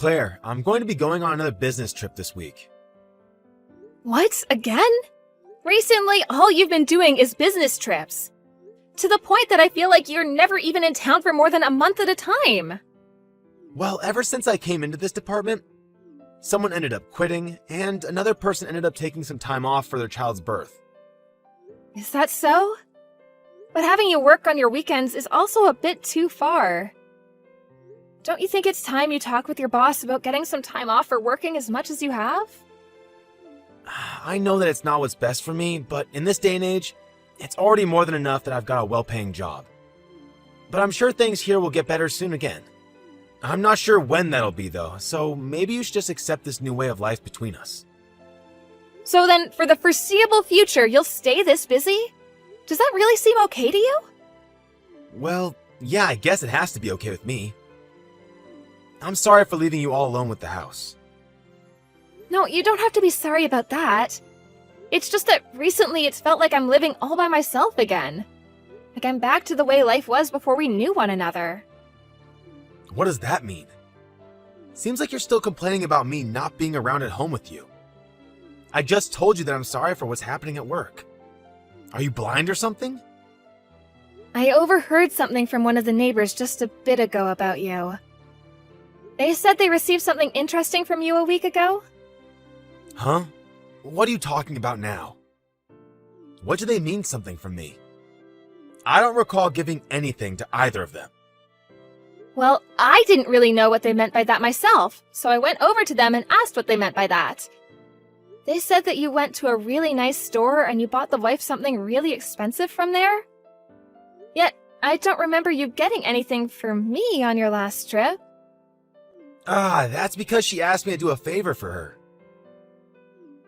Claire, I'm going to be going on another business trip this week. What? Again? Recently, all you've been doing is business trips. To the point that I feel like you're never even in town for more than a month at a time. Well, ever since I came into this department, someone ended up quitting, and another person ended up taking some time off for their child's birth. Is that so? But having you work on your weekends is also a bit too far. Don't you think it's time you talk with your boss about getting some time off for working as much as you have? I know that it's not what's best for me, but in this day and age, it's already more than enough that I've got a well-paying job. But I'm sure things here will get better soon again. I'm not sure when that'll be though, so maybe you should just accept this new way of life between us. So then, for the foreseeable future, you'll stay this busy? Does that really seem okay to you? Well, yeah, I guess it has to be okay with me. I'm sorry for leaving you all alone with the house. No, you don't have to be sorry about that. It's just that recently it's felt like I'm living all by myself again. Like I'm back to the way life was before we knew one another. What does that mean? Seems like you're still complaining about me not being around at home with you. I just told you that I'm sorry for what's happening at work. Are you blind or something? I overheard something from one of the neighbors just a bit ago about you. They said they received something interesting from you a week ago? Huh? What are you talking about now? What do they mean something from me? I don't recall giving anything to either of them. Well, I didn't really know what they meant by that myself, so I went over to them and asked what they meant by that. They said that you went to a really nice store and you bought the wife something really expensive from there. Yet, I don't remember you getting anything for me on your last trip. That's because she asked me to do a favor for her.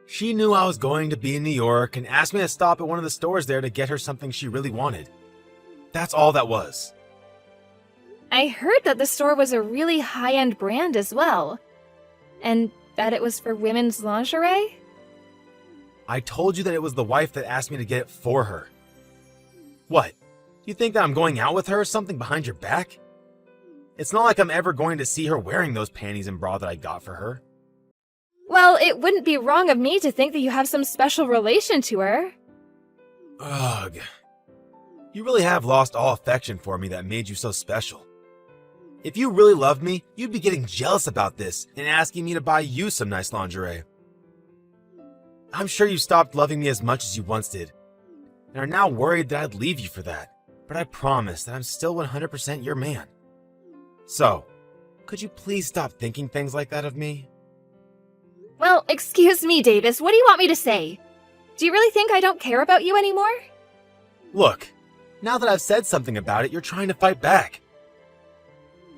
She knew I was going to be in New York and asked me to stop at one of the stores there to get her something she really wanted. That's all that was. I heard that the store was a really high-end brand as well. And that it was for women's lingerie? I told you that it was the wife that asked me to get it for her. What? You think that I'm going out with her or something behind your back? It's not like I'm ever going to see her wearing those panties and bra that I got for her. Well, it wouldn't be wrong of me to think that you have some special relation to her. Ugh. You really have lost all affection for me that made you so special. If you really loved me, you'd be getting jealous about this and asking me to buy you some nice lingerie. I'm sure you stopped loving me as much as you once did, and are now worried that I'd leave you for that, but I promise that I'm still 100% your man. So, could you please stop thinking things like that of me? Well, excuse me, Davis, what do you want me to say? Do you really think I don't care about you anymore? Look, now that I've said something about it, you're trying to fight back.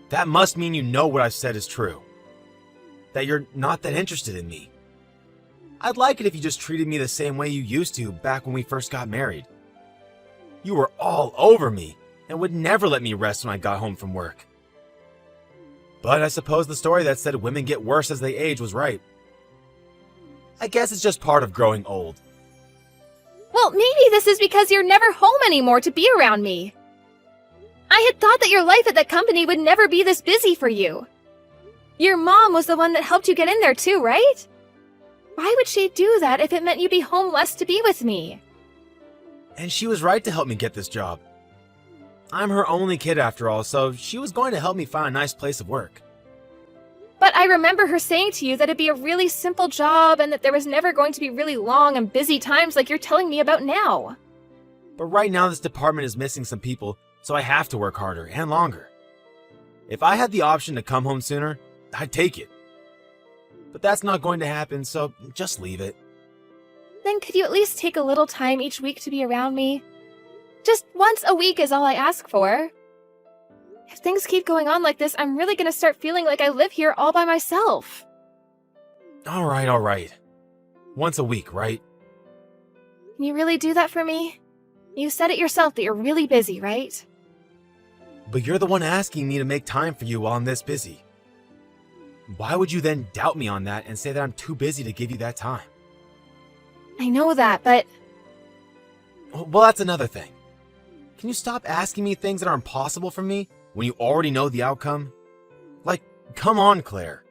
That must mean you know what I've said is true. That you're not that interested in me. I'd like it if you just treated me the same way you used to back when we first got married. You were all over me and would never let me rest when I got home from work. But I suppose the story that said women get worse as they age was right. I guess it's just part of growing old. Well, maybe this is because you're never home anymore to be around me. I had thought that your life at that company would never be this busy for you. Your mom was the one that helped you get in there too, right? Why would she do that if it meant you'd be home less to be with me? And she was right to help me get this job. I'm her only kid after all, so she was going to help me find a nice place of work. But I remember her saying to you that it'd be a really simple job and that there was never going to be really long and busy times like you're telling me about now. But right now this department is missing some people, so I have to work harder and longer. If I had the option to come home sooner, I'd take it. But that's not going to happen, so just leave it. Then could you at least take a little time each week to be around me? Just once a week is all I ask for. If things keep going on like this, I'm really going to start feeling like I live here all by myself. All right. Once a week, right? Can you really do that for me? You said it yourself that you're really busy, right? But you're the one asking me to make time for you while I'm this busy. Why would you then doubt me on that and say that I'm too busy to give you that time? I know that, but... Well, that's another thing. Can you stop asking me things that are impossible for me when you already know the outcome? Like, come on, Claire.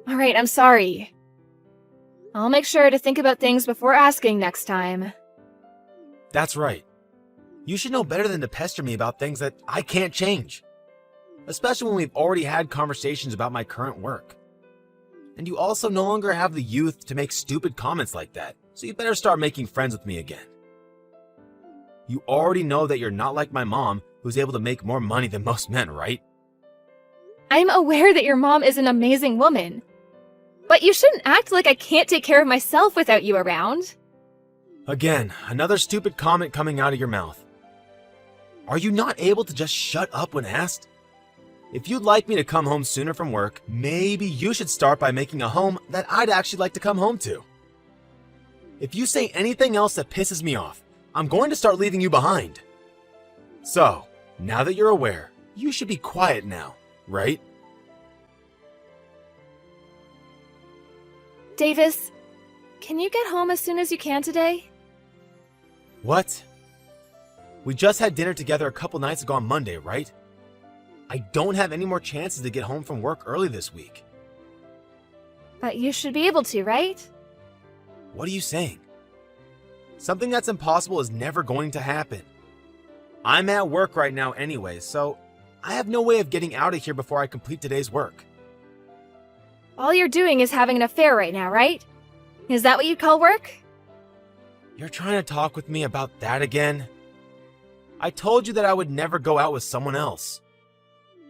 Alright, I'm sorry. I'll make sure to think about things before asking next time. That's right. You should know better than to pester me about things that I can't change. Especially when we've already had conversations about my current work. And you also no longer have the youth to make stupid comments like that, so you better start making friends with me again. You already know that you're not like my mom, who's able to make more money than most men, right? I'm aware that your mom is an amazing woman. But you shouldn't act like I can't take care of myself without you around. Again, another stupid comment coming out of your mouth. Are you not able to just shut up when asked? If you'd like me to come home sooner from work, maybe you should start by making a home that I'd actually like to come home to. If you say anything else that pisses me off, I'm going to start leaving you behind. So, now that you're aware, you should be quiet now, right? Davis, can you get home as soon as you can today? What? We just had dinner together a couple nights ago on Monday, right? I don't have any more chances to get home from work early this week. But you should be able to, right? What are you saying? Something that's impossible is never going to happen. I'm at work right now anyway, so I have no way of getting out of here before I complete today's work. All you're doing is having an affair right now, right? Is that what you'd call work? You're trying to talk with me about that again? I told you that I would never go out with someone else.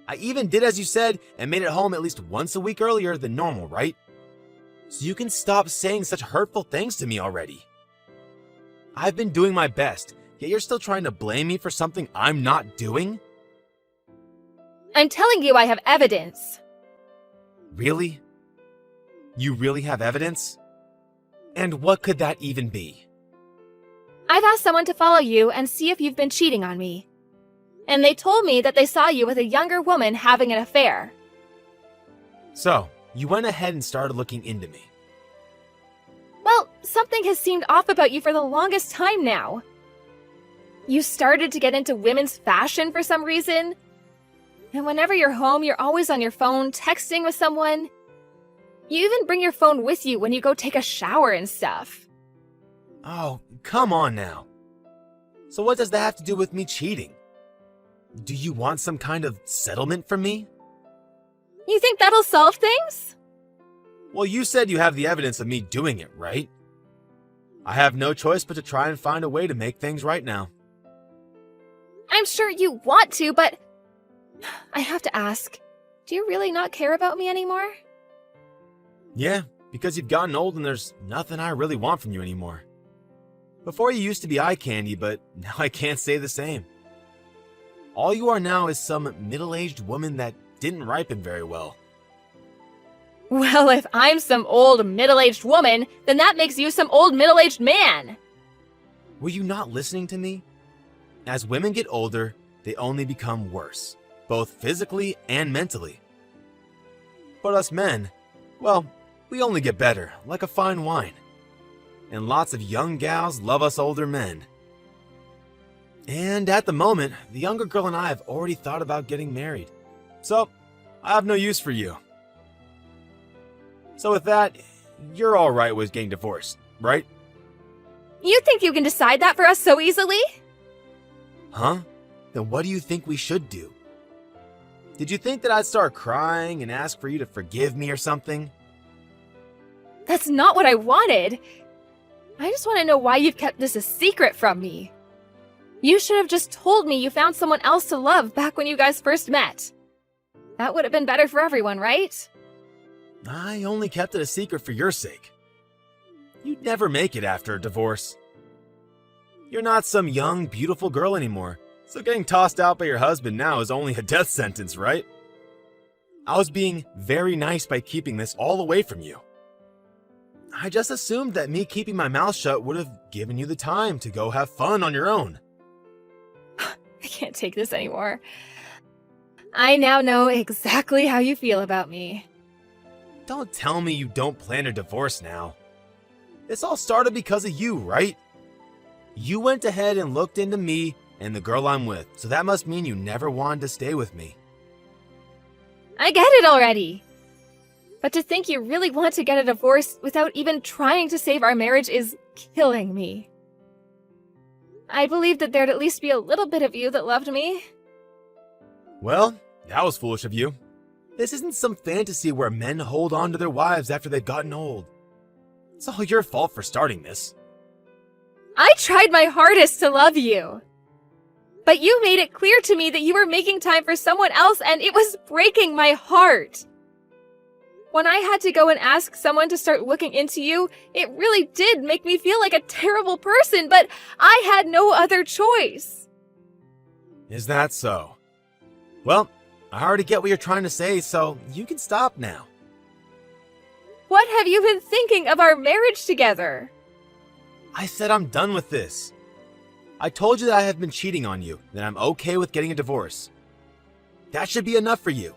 I even did as you said and made it home at least once a week earlier than normal, right? So you can stop saying such hurtful things to me already. I've been doing my best, yet you're still trying to blame me for something I'm not doing? I'm telling you I have evidence. Really? You really have evidence? And what could that even be? I've asked someone to follow you and see if you've been cheating on me. And they told me that they saw you with a younger woman having an affair. So, you went ahead and started looking into me. Well, something has seemed off about you for the longest time now. You started to get into women's fashion for some reason. And whenever you're home, you're always on your phone texting with someone. You even bring your phone with you when you go take a shower and stuff. Oh, come on now. So what does that have to do with me cheating? Do you want some kind of settlement from me? You think that'll solve things? Well, you said you have the evidence of me doing it, right? I have no choice but to try and find a way to make things right now. I'm sure you want to, but I have to ask, do you really not care about me anymore? Yeah, because you've gotten old and there's nothing I really want from you anymore. Before you used to be eye candy, but now I can't say the same. All you are now is some middle-aged woman that didn't ripen very well. Well, if I'm some old middle-aged woman, then that makes you some old middle-aged man. Were you not listening to me? As women get older, they only become worse, both physically and mentally. But us men, well, we only get better, like a fine wine. And lots of young gals love us older men. And at the moment, the younger girl and I have already thought about getting married. So, I have no use for you. So with that, you're alright with getting divorced, right? You think you can decide that for us so easily? Huh? Then what do you think we should do? Did you think that I'd start crying and ask for you to forgive me or something? That's not what I wanted. I just want to know why you've kept this a secret from me. You should have just told me you found someone else to love back when you guys first met. That would have been better for everyone, right? I only kept it a secret for your sake. You'd never make it after a divorce. You're not some young, beautiful girl anymore, so getting tossed out by your husband now is only a death sentence, right? I was being very nice by keeping this all away from you. I just assumed that me keeping my mouth shut would have given you the time to go have fun on your own. I can't take this anymore. I now know exactly how you feel about me. Don't tell me you don't plan a divorce now. This all started because of you, right? You went ahead and looked into me and the girl I'm with, so that must mean you never wanted to stay with me. I get it already. But to think you really want to get a divorce without even trying to save our marriage is killing me. I believed that there'd at least be a little bit of you that loved me. Well, that was foolish of you. This isn't some fantasy where men hold on to their wives after they've gotten old. It's all your fault for starting this. I tried my hardest to love you. But you made it clear to me that you were making time for someone else, and it was breaking my heart. When I had to go and ask someone to start looking into you, it really did make me feel like a terrible person, but I had no other choice. Is that so? Well, I already get what you're trying to say, so you can stop now. What have you been thinking of our marriage together? I said I'm done with this. I told you that I have been cheating on you, that I'm okay with getting a divorce. That should be enough for you.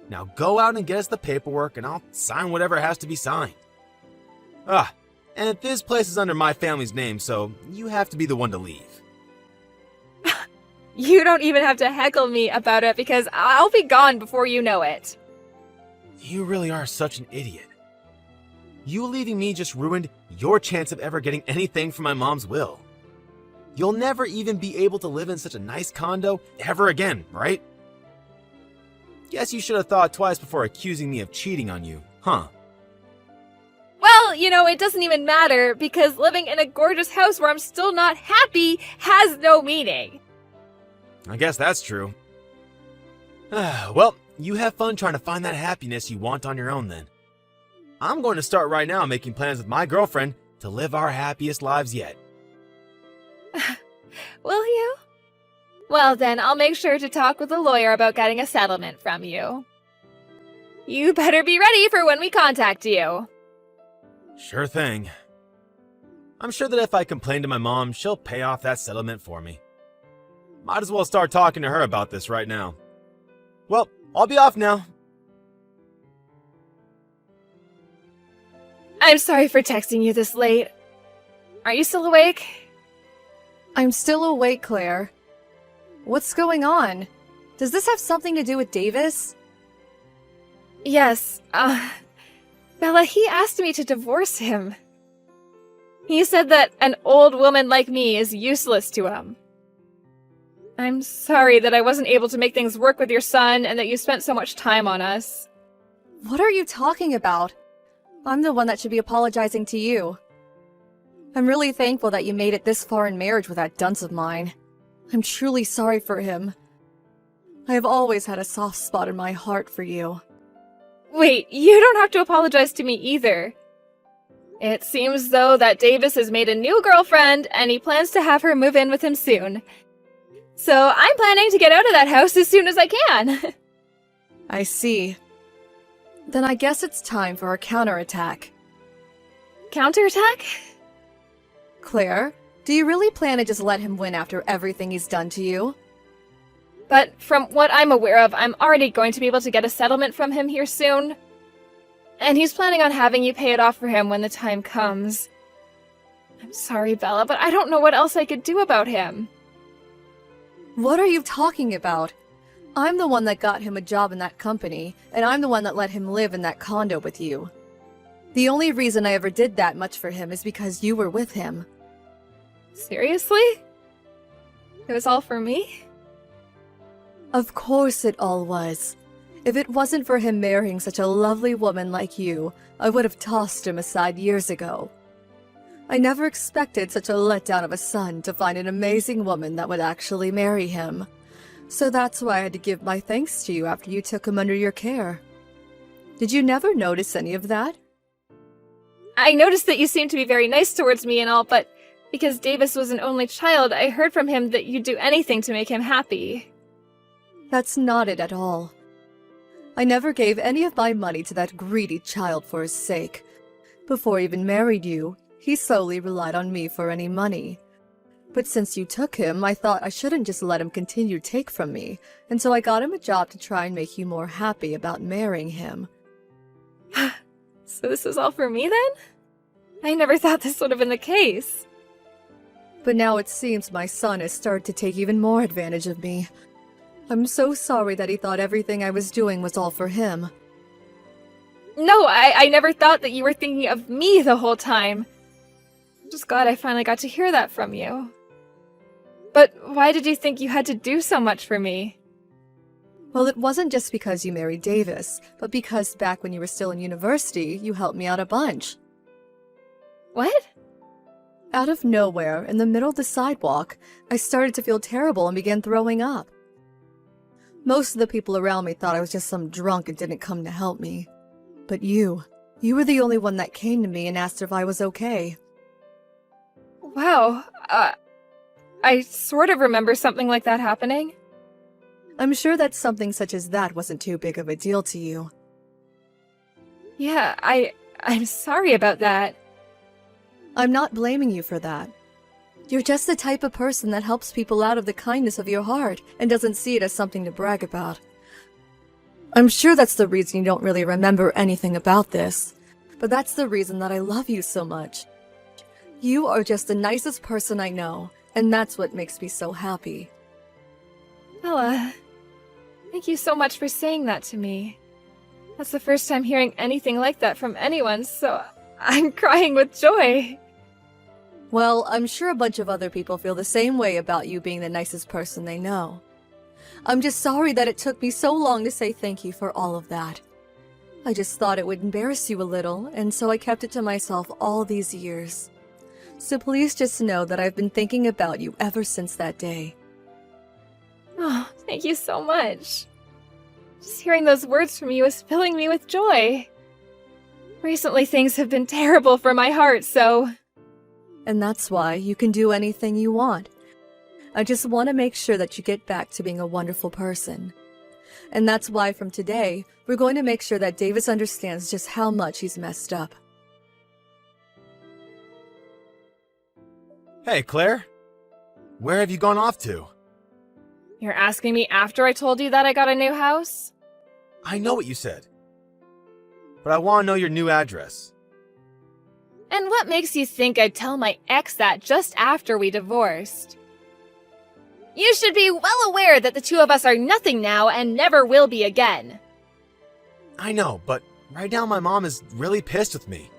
Now go out and get us the paperwork and I'll sign whatever has to be signed. And this place is under my family's name, so you have to be the one to leave. You don't even have to heckle me about it because I'll be gone before you know it. You really are such an idiot. You leaving me just ruined your chance of ever getting anything from my mom's will. You'll never even be able to live in such a nice condo ever again, right? Guess you should have thought twice before accusing me of cheating on you, huh? Well, it doesn't even matter because living in a gorgeous house where I'm still not happy has no meaning. I guess that's true. Well, you have fun trying to find that happiness you want on your own then. I'm going to start right now making plans with my girlfriend to live our happiest lives yet. Will you? Well then, I'll make sure to talk with a lawyer about getting a settlement from you. You better be ready for when we contact you. Sure thing. I'm sure that if I complain to my mom, she'll pay off that settlement for me. Might as well start talking to her about this right now. Well, I'll be off now. I'm sorry for texting you this late. Are you still awake? I'm still awake, Claire. What's going on? Does this have something to do with Davis? Yes, Bella, he asked me to divorce him. He said that an old woman like me is useless to him. I'm sorry that I wasn't able to make things work with your son and that you spent so much time on us. What are you talking about? I'm the one that should be apologizing to you. I'm really thankful that you made it this far in marriage with that dunce of mine. I'm truly sorry for him. I have always had a soft spot in my heart for you. Wait, you don't have to apologize to me either. It seems though that Davis has made a new girlfriend and he plans to have her move in with him soon. So I'm planning to get out of that house as soon as I can. I see. Then I guess it's time for a counterattack. Counterattack? Claire, do you really plan to just let him win after everything he's done to you? But from what I'm aware of, I'm already going to be able to get a settlement from him here soon. And he's planning on having you pay it off for him when the time comes. I'm sorry, Bella, but I don't know what else I could do about him. What are you talking about? I'm the one that got him a job in that company, and I'm the one that let him live in that condo with you. The only reason I ever did that much for him is because you were with him. Seriously? It was all for me? Of course it all was. If it wasn't for him marrying such a lovely woman like you, I would have tossed him aside years ago. I never expected such a letdown of a son to find an amazing woman that would actually marry him. So that's why I had to give my thanks to you after you took him under your care. Did you never notice any of that? I noticed that you seemed to be very nice towards me and all, but because Davis was an only child, I heard from him that you'd do anything to make him happy. That's not it at all. I never gave any of my money to that greedy child for his sake. Before I even married you, he solely relied on me for any money. But since you took him, I thought I shouldn't just let him continue to take from me, and so I got him a job to try and make you more happy about marrying him. So this was all for me then? I never thought this would have been the case. But now it seems my son has started to take even more advantage of me. I'm so sorry that he thought everything I was doing was all for him. No, I never thought that you were thinking of me the whole time. I'm just glad I finally got to hear that from you. But why did you think you had to do so much for me? Well, it wasn't just because you married Davis, but because back when you were still in university, you helped me out a bunch. What? Out of nowhere, in the middle of the sidewalk, I started to feel terrible and began throwing up. Most of the people around me thought I was just some drunk and didn't come to help me. But you were the only one that came to me and asked if I was okay. Wow, I sort of remember something like that happening. I'm sure that something such as that wasn't too big of a deal to you. Yeah, I'm sorry about that. I'm not blaming you for that. You're just the type of person that helps people out of the kindness of your heart and doesn't see it as something to brag about. I'm sure that's the reason you don't really remember anything about this, but that's the reason that I love you so much. You are just the nicest person I know, and that's what makes me so happy. Bella, thank you so much for saying that to me. That's the first time hearing anything like that from anyone, so I'm crying with joy. Well, I'm sure a bunch of other people feel the same way about you being the nicest person they know. I'm just sorry that it took me so long to say thank you for all of that. I just thought it would embarrass you a little, and so I kept it to myself all these years. So please just know that I've been thinking about you ever since that day. Oh, thank you so much. Just hearing those words from you is filling me with joy. Recently, things have been terrible for my heart, so... And that's why you can do anything you want. I just want to make sure that you get back to being a wonderful person. And that's why from today, we're going to make sure that Davis understands just how much he's messed up. Hey, Claire. Where have you gone off to? You're asking me after I told you that I got a new house? I know what you said. But I want to know your new address. And what makes you think I'd tell my ex that just after we divorced? You should be well aware that the two of us are nothing now and never will be again. I know, but right now my mom is really pissed with me.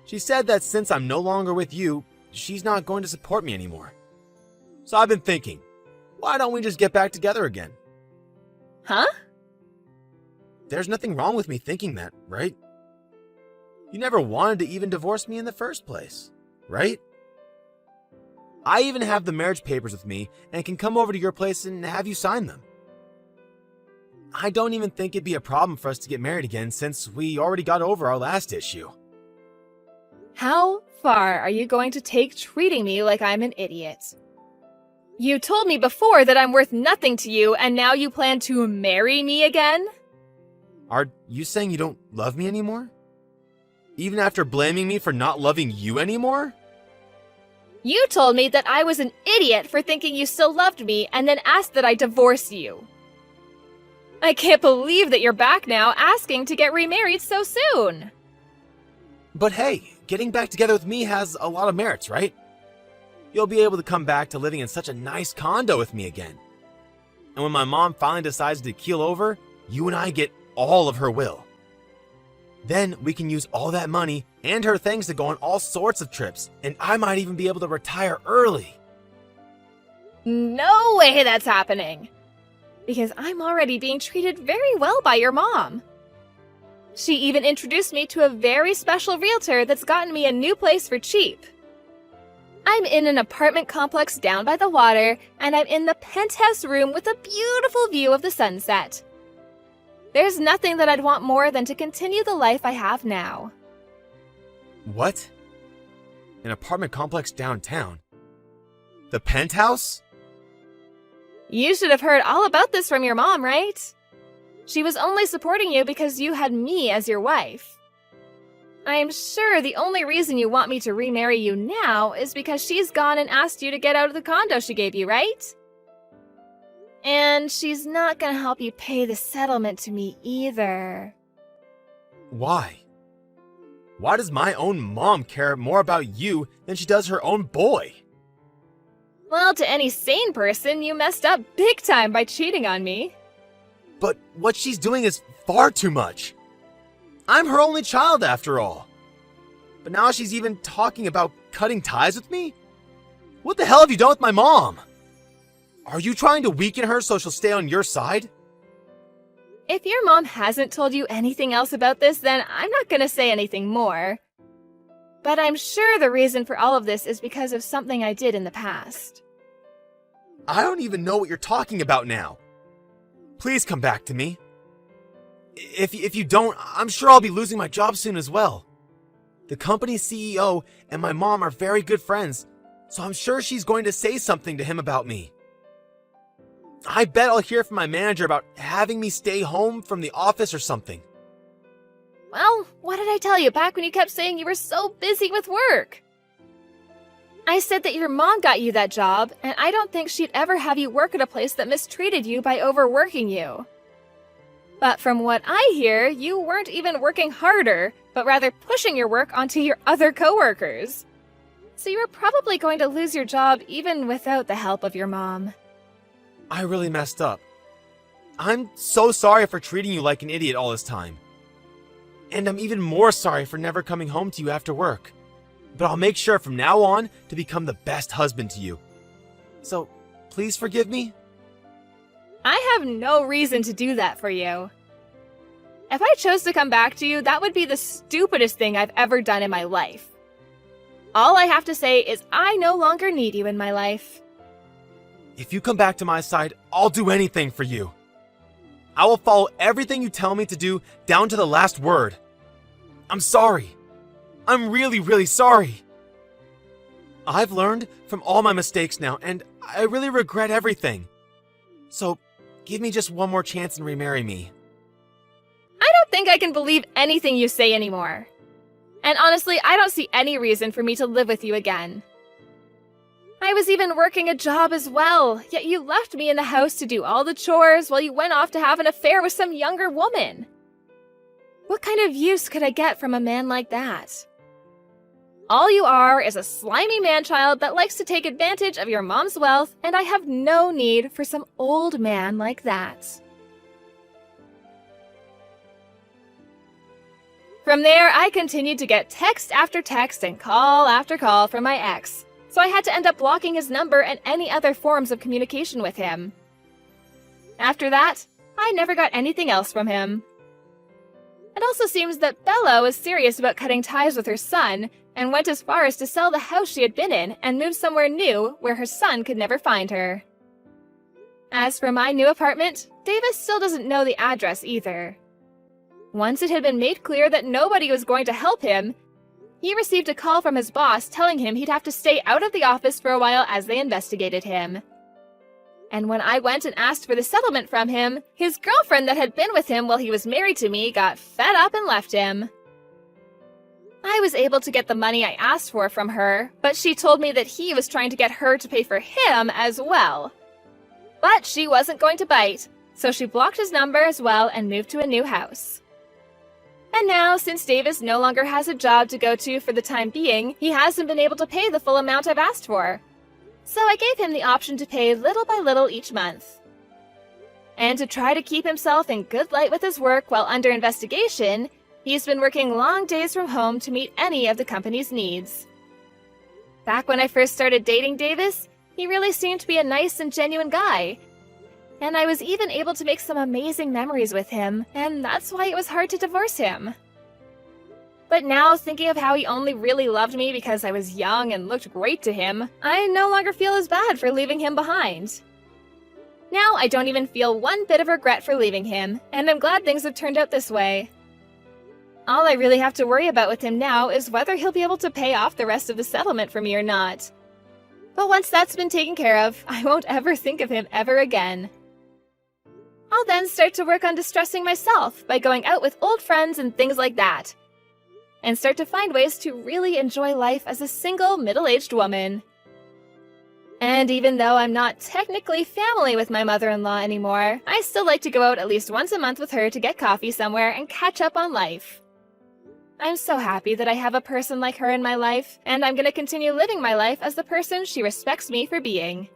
She said that since I'm no longer with you, she's not going to support me anymore. So I've been thinking, why don't we just get back together again? Huh? There's nothing wrong with me thinking that, right? You never wanted to even divorce me in the first place, right? I even have the marriage papers with me and can come over to your place and have you sign them. I don't even think it'd be a problem for us to get married again since we already got over our last issue. How far are you going to take treating me like I'm an idiot? You told me before that I'm worth nothing to you, and now you plan to marry me again? Are you saying you don't love me anymore? Even after blaming me for not loving you anymore? You told me that I was an idiot for thinking you still loved me and then asked that I divorce you. I can't believe that you're back now asking to get remarried so soon. But hey, getting back together with me has a lot of merits, right? You'll be able to come back to living in such a nice condo with me again. And when my mom finally decides to keel over, you and I get all of her will. Then we can use all that money and her things to go on all sorts of trips, and I might even be able to retire early. No way that's happening. Because I'm already being treated very well by your mom. She even introduced me to a very special realtor that's gotten me a new place for cheap. I'm in an apartment complex down by the water, and I'm in the penthouse room with a beautiful view of the sunset. There's nothing that I'd want more than to continue the life I have now. What? An apartment complex downtown? The penthouse? You should have heard all about this from your mom, right? She was only supporting you because you had me as your wife. I am sure the only reason you want me to remarry you now is because she's gone and asked you to get out of the condo she gave you, right? And she's not gonna help you pay the settlement to me either. Why? Why does my own mom care more about you than she does her own boy? Well, to any sane person, you messed up big time by cheating on me. But what she's doing is far too much. I'm her only child after all. But now she's even talking about cutting ties with me? What the hell have you done with my mom? Are you trying to weaken her so she'll stay on your side? If your mom hasn't told you anything else about this, then I'm not gonna say anything more. But I'm sure the reason for all of this is because of something I did in the past. I don't even know what you're talking about now. Please come back to me. If you don't, I'm sure I'll be losing my job soon as well. The company's CEO and my mom are very good friends, so I'm sure she's going to say something to him about me. I bet I'll hear from my manager about having me stay home from the office or something. Well, what did I tell you back when you kept saying you were so busy with work? I said that your mom got you that job, and I don't think she'd ever have you work at a place that mistreated you by overworking you. But from what I hear, you weren't even working harder, but rather pushing your work onto your other coworkers. So you were probably going to lose your job even without the help of your mom. I really messed up. I'm so sorry for treating you like an idiot all this time. And I'm even more sorry for never coming home to you after work. But I'll make sure from now on to become the best husband to you. So, please forgive me? I have no reason to do that for you. If I chose to come back to you, that would be the stupidest thing I've ever done in my life. All I have to say is I no longer need you in my life. If you come back to my side, I'll do anything for you. I will follow everything you tell me to do down to the last word. I'm sorry. I'm really, really sorry. I've learned from all my mistakes now, and I really regret everything. So, give me just one more chance and remarry me. I don't think I can believe anything you say anymore. And honestly, I don't see any reason for me to live with you again. I was even working a job as well, yet you left me in the house to do all the chores while you went off to have an affair with some younger woman. What kind of use could I get from a man like that? All you are is a slimy man-child that likes to take advantage of your mom's wealth, and I have no need for some old man like that. From there, I continued to get text after text and call after call from my ex, so I had to end up blocking his number and any other forms of communication with him. After that, I never got anything else from him. It also seems that Bella was serious about cutting ties with her son and went as far as to sell the house she had been in and move somewhere new where her son could never find her. As for my new apartment, Davis still doesn't know the address either. Once it had been made clear that nobody was going to help him, he received a call from his boss telling him he'd have to stay out of the office for a while as they investigated him. And when I went and asked for the settlement from him, his girlfriend that had been with him while he was married to me got fed up and left him. I was able to get the money I asked for from her, but she told me that he was trying to get her to pay for him as well. But she wasn't going to bite, so she blocked his number as well and moved to a new house. And now, since Davis no longer has a job to go to for the time being, he hasn't been able to pay the full amount I've asked for. So I gave him the option to pay little by little each month. And to try to keep himself in good light with his work while under investigation, he's been working long days from home to meet any of the company's needs. Back when I first started dating Davis, he really seemed to be a nice and genuine guy. And I was even able to make some amazing memories with him, and that's why it was hard to divorce him. But now, thinking of how he only really loved me because I was young and looked great to him, I no longer feel as bad for leaving him behind. Now, I don't even feel one bit of regret for leaving him, and I'm glad things have turned out this way. All I really have to worry about with him now is whether he'll be able to pay off the rest of the settlement for me or not. But once that's been taken care of, I won't ever think of him ever again. I'll then start to work on distressing myself by going out with old friends and things like that, and start to find ways to really enjoy life as a single middle-aged woman. And even though I'm not technically family with my mother-in-law anymore, I still like to go out at least once a month with her to get coffee somewhere and catch up on life. I'm so happy that I have a person like her in my life, and I'm going to continue living my life as the person she respects me for being.